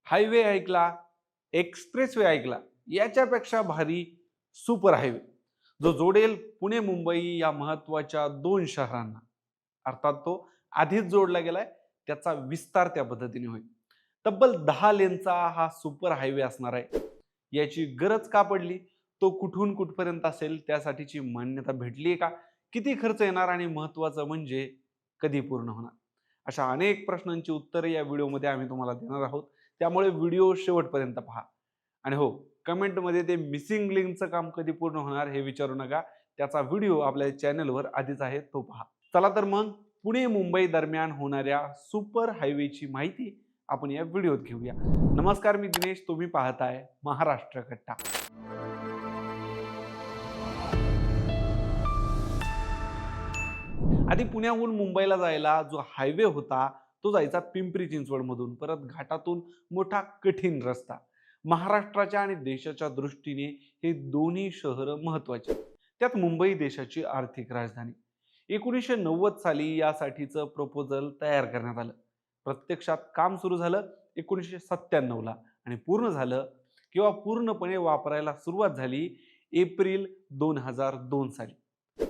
Highway ऐकला, expressway ऐकला, याच्यापेक्षा भारी सुपर हायवे जो जोडेल पुणे मुंबई या महत्वाच्या दोन शहरांना. अर्थात तो आधीच जोडला गेलाय, त्याचा विस्तार त्या पद्धतीने होईल. तब्बल 10 लेनचा हा सुपर हायवे असणार आहे. याची गरज का पडली, तो कुठून कुठपर्यंत असेल, त्यासाठीची मान्यता भेटली का, किती खर्च येणार आणि महत्वाचं म्हणजे कधी पूर्ण होणार, अशा अनेक प्रश्नांची उत्तरे या व्हिडिओमध्ये आम्ही तुम्हाला देणार आहोत. त्यामुळे व्हिडिओ शेवटपर्यंत पहा. आणि हो, कमेंटमध्ये ते मिसिंग लिंकचं काम कधी पूर्ण होणार हे विचारू नका. त्याचा व्हिडिओ आपल्या चॅनलवर आधीच आहे, तो पहा. चला तर मग पुणे मुंबई दरम्यान होणाऱ्या सुपर हायवेची माहिती आपण या व्हिडिओत घेऊया. नमस्कार, मी दिनेश, तुम्ही पाहताय महाराष्ट्र कट्टा. आधी पुण्याहून मुंबईला जायला जो हायवे होता तो जायचा पिंपरी चिंचवड मधून, परत घाटातून मोठा कठीण रस्ता. महाराष्ट्राच्या आणि देशाच्या दृष्टीने हे दोन्ही शहर महत्वाचे. त्यात मुंबई देशाची आर्थिक राजधानी. 1990 साली यासाठीचं प्रपोजल तयार करण्यात आलं. प्रत्यक्षात काम सुरू झालं 1997 ला आणि पूर्ण झालं किंवा पूर्णपणे वापरायला सुरुवात झाली एप्रिल 2002 साली.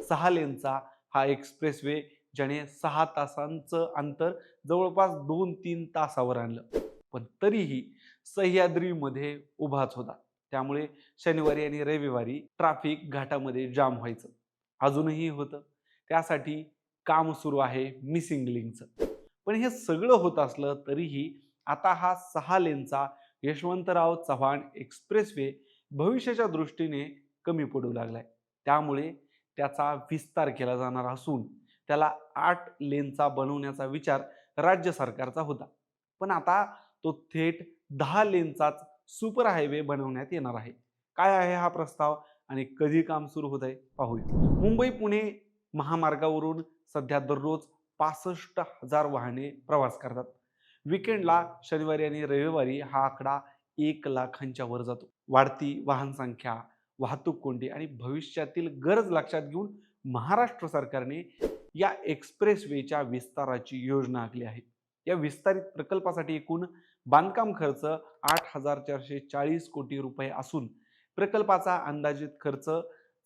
6 लेनचा हा एक्सप्रेसवे ज्याने 6 तासांचं अंतर जवळपास 2-3 तासावर आणलं, पण तरीही सह्याद्रीमध्ये उभाच होता. त्यामुळे शनिवारी आणि रविवारी ट्रॅफिक घाटामध्ये जाम व्हायचं, अजूनही होतं. त्यासाठी काम सुरू आहे मिसिंग लिंकचं. पण हे सगळं होत असलं तरीही आता हा 6 लेनचा यशवंतराव चव्हाण एक्सप्रेसवे भविष्याच्या दृष्टीने कमी पडू लागलाय. त्यामुळे त्याचा विस्तार केला जाणार असून त्याला 8 लेनचा बनवण्याचा विचार राज्य सरकारचा होता. पण आता तो थेट 10 लेनचाच सुपर हायवे बनवण्यात येणार आहे. काय आहे हा प्रस्ताव आणि कधी काम सुरू होत आहे पाहूया. मुंबई पुणे महामार्गावरून सध्या दररोज 65,000 वाहने प्रवास करतात. विकेंडला शनिवारी आणि रविवारी हा आकडा 1,00,000च्या वर जातो. वाढती वाहन संख्या, वाहतूक कोंडी आणि भविष्यातील गरज लक्षात घेऊन महाराष्ट्र सरकारने या एक्सप्रेसवेच्या विस्ताराची योजना आखली आहे. या विस्तारित प्रकल्पासाठी एकूण बांधकाम खर्च 8,440 कोटी रुपये असून प्रकल्पाचा अंदाजित खर्च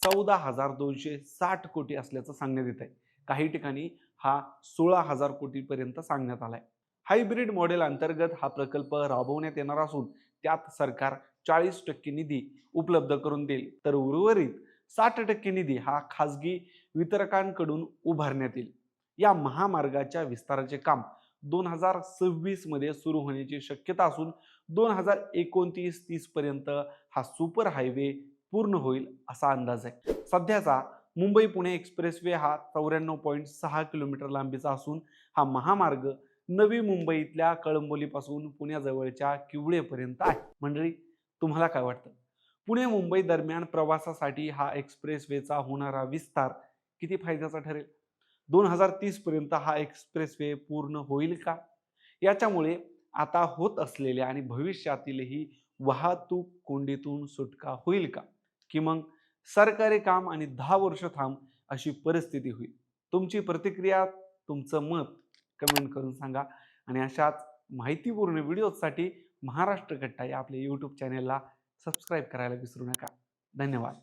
14,260 कोटी असल्याचं सांगण्यात येत आहे. काही ठिकाणी हा 16,000 कोटीपर्यंत सांगण्यात आलाय. हायब्रिड मॉडेल अंतर्गत हा प्रकल्प राबवण्यात येणार असून त्यात सरकार 40% निधी उपलब्ध करून देईल, तर उर्वरित 60% निधी हा खासगी वितरकांकडून उभारण्यात येईल. या महामार्गाच्या विस्ताराचे काम 2026 मध्ये सुरू होण्याची शक्यता असून 2029-30 पर्यंत हा सुपर हायवे पूर्ण होईल असा अंदाज आहे. सध्याचा मुंबई पुणे एक्सप्रेसवे हा 94.6 किलोमीटर लांबीचा असून हा महामार्ग नवी मुंबईतल्या कळंबोलीपासून पुण्याजवळच्या किवळेपर्यंत आहे. मंडळी, तुम्हाला काय वाटतं? पुणे मुंबई दरम्यान प्रवासासाठी हा एक्सप्रेसवेचा होणारा विस्तार किती फायद्याचा ठरेल? 2030 पर्यंत हा एक्सप्रेसवे पूर्ण होईल का? याच्यामुळे आता होत असलेल्या आणि भविष्यातीलही वाहतूक कोंडीतून सुटका होईल का? की मग सरकारी काम आणि 10 वर्ष थांब अशी परिस्थिती होईल? तुमची प्रतिक्रिया, तुमचं मत कमेंट करून सांगा. आणि अशाच माहितीपूर्ण व्हिडिओसाठी महाराष्ट्र कट्टा या आपल्या यूट्यूब चॅनेलला सबस्क्राईब करायला विसरू नका. धन्यवाद.